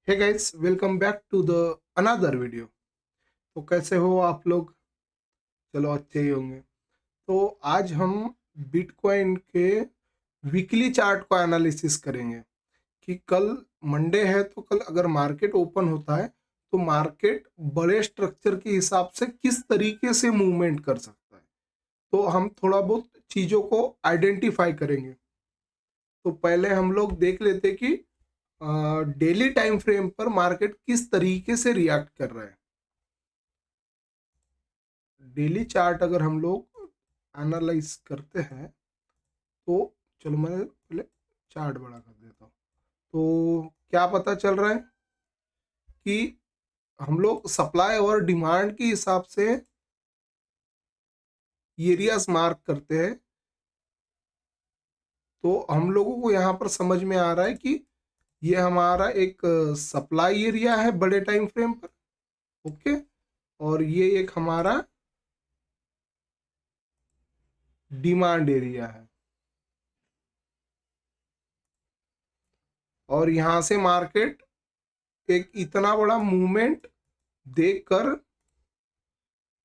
Hey guys, welcome back to the another video. तो कैसे हो आप लोग? चलो अच्छे ही होंगे। तो आज हम बिटकॉइन के वीकली चार्ट को एनालिसिस करेंगे कि कल मंडे है, तो कल अगर मार्केट ओपन होता है तो मार्केट बड़े स्ट्रक्चर के हिसाब से किस तरीके से मूवमेंट कर सकता है। तो हम थोड़ा बहुत चीज़ों को आइडेंटिफाई करेंगे। तो पहले हम लोग देख लेते कि डेली टाइम फ्रेम पर मार्केट किस तरीके से रिएक्ट कर रहा है। डेली चार्ट अगर हम लोग एनालाइज करते हैं तो चलो मैं पहले चार्ट बड़ा कर देता हूँ। तो क्या पता चल रहा है कि हम लोग सप्लाई और डिमांड के हिसाब से एरियाज मार्क करते हैं। तो हम लोगों को यहाँ पर समझ में आ रहा है कि ये हमारा एक सप्लाई एरिया है बड़े टाइम फ्रेम पर। ओके, और ये एक हमारा डिमांड एरिया है। और यहाँ से मार्केट एक इतना बड़ा मूवमेंट देखकर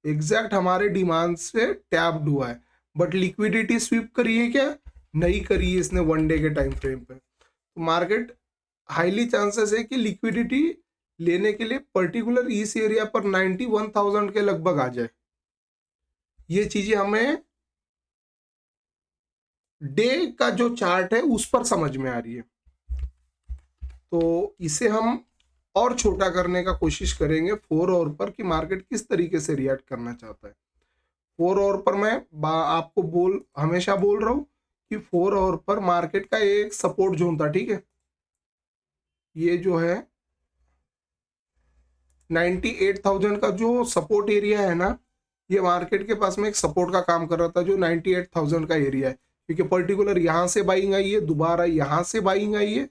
एग्जैक्ट हमारे डिमांड से टैप्ड हुआ है, बट लिक्विडिटी स्वीप करी है क्या? नहीं करी है इसने वन डे के टाइम फ्रेम पे। तो मार्केट हाईली चांसेस है कि लिक्विडिटी लेने के लिए पर्टिकुलर इस एरिया पर 91,000 के लगभग आ जाए। ये चीजें हमें डे का जो चार्ट है उस पर समझ में आ रही है। तो इसे हम और छोटा करने का कोशिश करेंगे 4 आवर पर कि मार्केट किस तरीके से रिएक्ट करना चाहता है। 4 आवर पर मैं आपको हमेशा बोल रहा हूँ कि 4 आवर पर मार्केट का एक सपोर्ट जोन था, ठीक है। ये जो है 98,000 का जो सपोर्ट एरिया है ना, ये मार्केट के पास में एक सपोर्ट का काम कर रहा था जो 98,000 का एरिया है। क्योंकि पर्टिकुलर यहाँ से बाइंग आई है, दोबारा यहाँ से बाइंग आई है,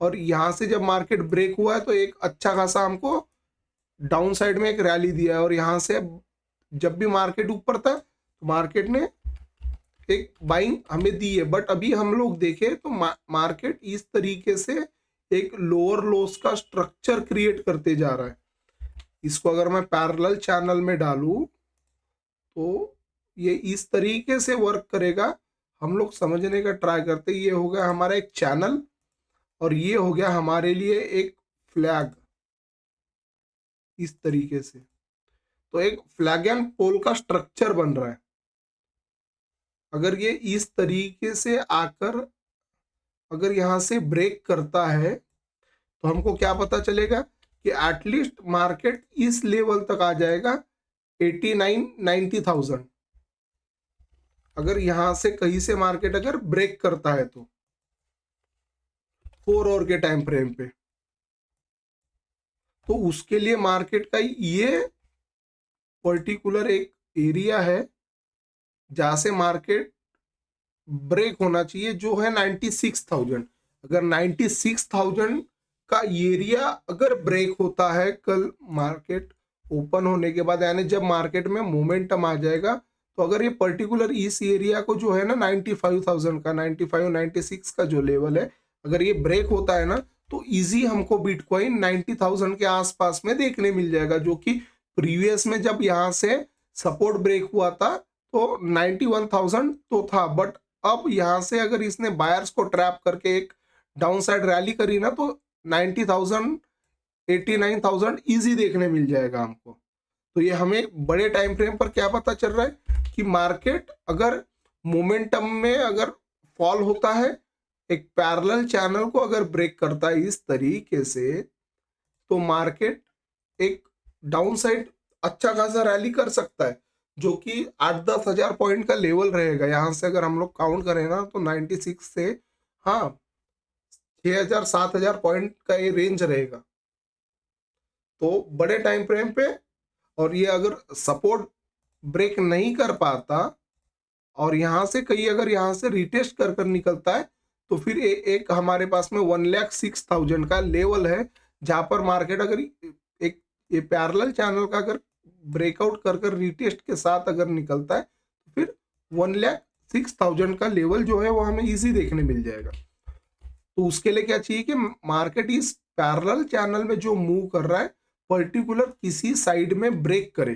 और यहाँ से जब मार्केट ब्रेक हुआ है तो एक अच्छा खासा हमको डाउन साइड में एक रैली दिया है। और यहाँ से जब भी मार्केट ऊपर था तो मार्केट ने एक बाइंग हमें दी है। बट अभी हम लोग देखें तो मार्केट इस तरीके से एक लोअर लोस का स्ट्रक्चर क्रिएट करते जा रहा है। इसको अगर मैं पैरेलल चैनल में डालूं तो ये इस तरीके से वर्क करेगा। हम लोग समझने का ट्राई करते, ये हो गया हमारा एक चैनल और ये हो गया हमारे लिए एक फ्लैग। इस तरीके से तो एक फ्लैग एंड पोल का स्ट्रक्चर बन रहा है। अगर ये इस तरीके से आकर अगर यहाँ से ब्रेक करता है तो हमको क्या पता चलेगा कि एटलीस्ट मार्केट इस लेवल तक आ जाएगा 89-90,000। अगर यहां से कहीं से मार्केट अगर ब्रेक करता है तो 4 आवर के टाइम फ्रेम पे, तो उसके लिए मार्केट का ये पर्टिकुलर एक एरिया है जहां से मार्केट ब्रेक होना चाहिए, जो है 96,000। अगर 96,000 का एरिया अगर ब्रेक होता है कल मार्केट ओपन होने के बाद, यानी जब मार्केट में मोमेंटम आ जाएगा, तो अगर ये पर्टिकुलर इस एरिया को जो है ना 95,000 का 95-96 का जो लेवल है, अगर ये ब्रेक होता है ना तो इजी हमको बिटकॉइन 90,000 के आसपास में देखने मिल जाएगा। जो कि प्रीवियस में जब यहाँ से सपोर्ट ब्रेक हुआ था तो 91,000 तो था, बट अब यहां से अगर इसने बायर्स को ट्रैप करके एक डाउन साइड रैली करी ना तो 90,000 89,000 इजी देखने मिल जाएगा हमको। तो ये हमें बड़े टाइम फ्रेम पर क्या पता चल रहा है कि मार्केट अगर मोमेंटम में अगर फॉल होता है, एक पैरेलल चैनल को अगर ब्रेक करता है इस तरीके से, तो मार्केट एक डाउन साइड अच्छा खासा रैली कर सकता है, जो कि 8-10 हजार पॉइंट का लेवल रहेगा। यहाँ से अगर हम लोग काउंट करें ना तो 96 से, हाँ, 6,000-7,000 पॉइंट का ये रेंज रहेगा। तो बड़े टाइम फ्रेम पे, और ये अगर सपोर्ट ब्रेक नहीं कर पाता और यहाँ से कहीं अगर यहाँ से रिटेस्ट कर कर निकलता है तो फिर एक हमारे पास में 1,06,000 का लेवल है, जहां पर मार्केट अगर एक ये पैरेलल चैनल का अगर ब्रेकआउट कर कर रिटेस्ट के साथ अगर निकलता है तो फिर 1,06,000 का लेवल जो है वो हमें इजी देखने मिल जाएगा। तो उसके लिए क्या चाहिए कि मार्केट इस पैरेलल चैनल में जो मूव कर रहा है पर्टिकुलर किसी साइड में ब्रेक करे,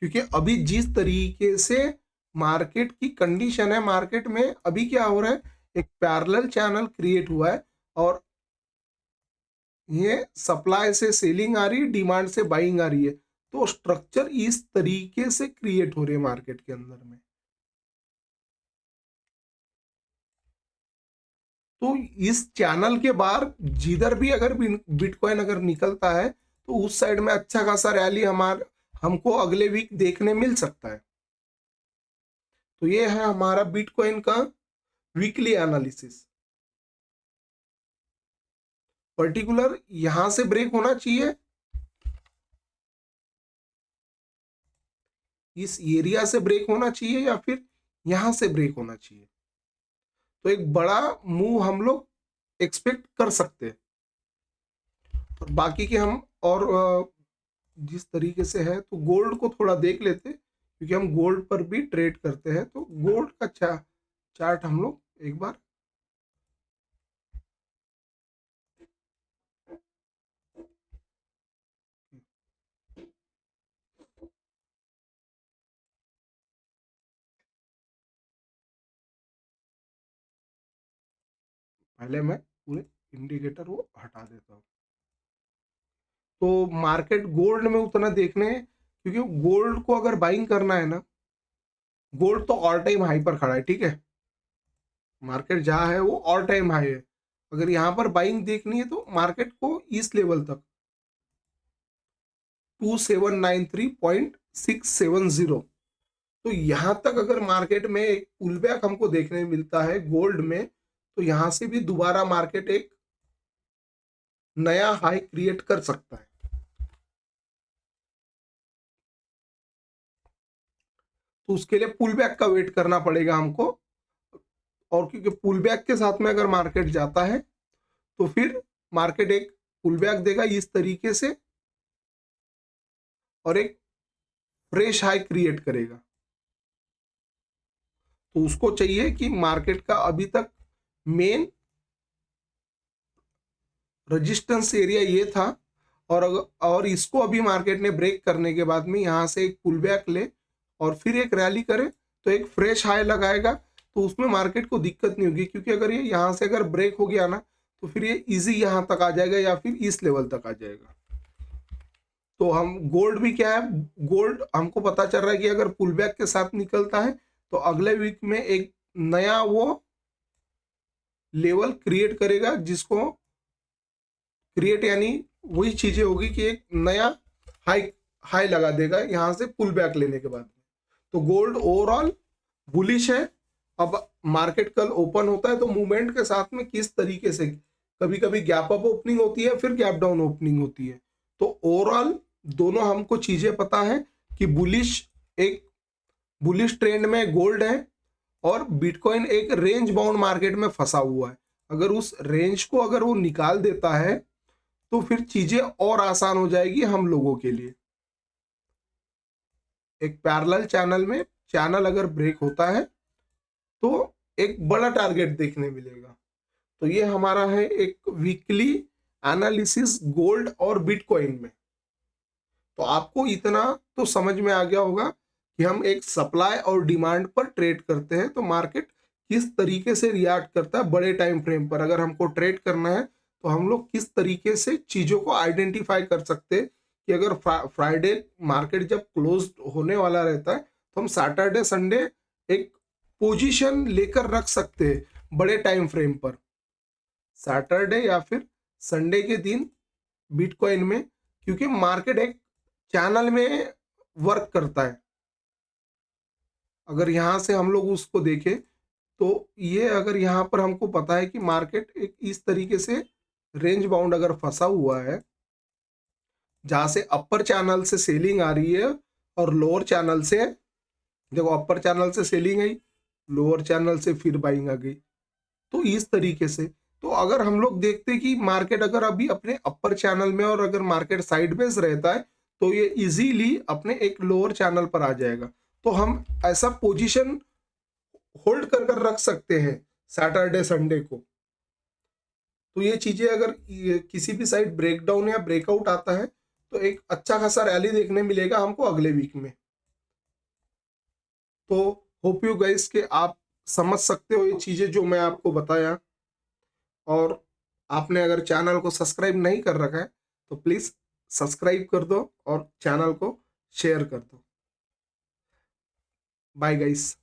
क्योंकि अभी जिस तरीके से मार्केट की कंडीशन है, मार्केट में अभी क्या हो रहा है, एक पैरेलल चैनल क्रिएट हुआ है और ये सप्लाई से सेलिंग आ रही है, डिमांड से बाइंग आ रही है। तो स्ट्रक्चर इस तरीके से क्रिएट हो रही है मार्केट के अंदर में। तो इस चैनल के बाहर जिधर भी अगर बिटकॉइन अगर निकलता है तो उस साइड में अच्छा खासा रैली हमको अगले वीक देखने मिल सकता है। तो ये है हमारा बिटकॉइन का वीकली एनालिसिस। पर्टिकुलर यहां से ब्रेक होना चाहिए, इस एरिया से ब्रेक होना चाहिए, या फिर यहां से ब्रेक होना चाहिए। तो एक बड़ा मूव हम लोग एक्सपेक्ट कर सकते हैं। और बाकी के हम और जिस तरीके से है तो गोल्ड को थोड़ा देख लेते, क्योंकि हम गोल्ड पर भी ट्रेड करते हैं। तो गोल्ड का चार्ट हम लोग एक बार पहले मैं पूरे इंडिकेटर वो हटा देता हूँ। तो मार्केट गोल्ड में उतना देखने, क्योंकि गोल्ड को अगर बाइंग करना है ना, गोल्ड तो ऑल टाइम हाई पर खड़ा है, ठीक है, मार्केट जहाँ है वो ऑल टाइम हाई है। अगर यहाँ पर बाइंग देखनी है तो मार्केट को इस लेवल तक 2793.670, तो यहाँ तक अगर मार्केट में एक पुल बैक हमको देखने मिलता है गोल्ड में, तो यहाँ से भी दोबारा मार्केट एक नया हाई क्रिएट कर सकता है। तो उसके लिए पुल बैक का वेट करना पड़ेगा हमको। और क्योंकि पुल बैक के साथ में अगर मार्केट जाता है तो फिर मार्केट एक पुल बैक देगा इस तरीके से और एक फ्रेश हाई क्रिएट करेगा। तो उसको चाहिए कि मार्केट का अभी तक मेन रेजिस्टेंस एरिया ये था, और इसको अभी मार्केट ने ब्रेक करने के बाद में यहाँ से एक पुल बैक ले और फिर एक रैली करे तो एक फ्रेश हाई लगाएगा। तो उसमें मार्केट को दिक्कत नहीं होगी, क्योंकि अगर ये यहाँ से अगर ब्रेक हो गया ना तो फिर ये इजी यहाँ तक आ जाएगा या फिर इस लेवल तक आ जाएगा। तो हम गोल्ड भी क्या है, गोल्ड हमको पता चल रहा है कि अगर पुल बैक के साथ निकलता है तो अगले वीक में एक नया वो लेवल क्रिएट करेगा, जिसको क्रिएट यानी वही चीजें होगी कि एक नया हाई हाई लगा देगा यहाँ से पुल बैक लेने के बाद। तो गोल्ड ओवरऑल बुलिश है। अब मार्केट कल ओपन होता है तो मूवमेंट के साथ में किस तरीके से, कभी कभी गैप अप ओपनिंग होती है, फिर गैप डाउन ओपनिंग होती है। तो ओवरऑल दोनों हमको चीजें पता है कि एक बुलिश ट्रेंड में गोल्ड है और बिटकॉइन एक रेंज बाउंड मार्केट में फंसा हुआ है। अगर उस रेंज को अगर वो निकाल देता है तो फिर चीजें और आसान हो जाएगी हम लोगों के लिए। एक पैरेलल चैनल में चैनल अगर ब्रेक होता है तो एक बड़ा टारगेट देखने मिलेगा। तो ये हमारा है एक वीकली एनालिसिस गोल्ड और बिटकॉइन में। तो आपको इतना तो समझ में आ गया होगा कि हम एक सप्लाई और डिमांड पर ट्रेड करते हैं, तो मार्केट किस तरीके से रिएक्ट करता है बड़े टाइम फ्रेम पर। अगर हमको ट्रेड करना है तो हम लोग किस तरीके से चीज़ों को आइडेंटिफाई कर सकते हैं कि अगर फ्राइडे मार्केट जब क्लोज होने वाला रहता है तो हम सैटरडे संडे एक पोजीशन लेकर रख सकते हैं बड़े टाइम फ्रेम पर, सैटरडे या फिर संडे के दिन बिटकॉइन में, क्योंकि मार्केट एक चैनल में वर्क करता है। अगर यहाँ से हम लोग उसको देखें तो ये अगर यहाँ पर हमको पता है कि मार्केट एक इस तरीके से रेंज बाउंड अगर फंसा हुआ है, जहाँ से अपर चैनल से सेलिंग आ रही है और लोअर चैनल से, देखो अपर चैनल से सेलिंग आई, लोअर चैनल से फिर बाइंग आ गई, तो इस तरीके से। तो अगर हम लोग देखते कि मार्केट अगर अभी अपने अपर चैनल में और अगर मार्केट साइडवेज रहता है तो ये इजीली अपने एक लोअर चैनल पर आ जाएगा। तो हम ऐसा पोजीशन होल्ड कर रख सकते हैं सैटरडे संडे को। तो ये चीजें अगर किसी भी साइड ब्रेकडाउन या ब्रेकआउट आता है तो एक अच्छा खासा रैली देखने मिलेगा हमको अगले वीक में। तो होप यू गाइस कि आप समझ सकते हो ये चीजें जो मैं आपको बताया। और आपने अगर चैनल को सब्सक्राइब नहीं कर रखा है तो प्लीज सब्सक्राइब कर दो और चैनल को शेयर कर दो। Bye guys.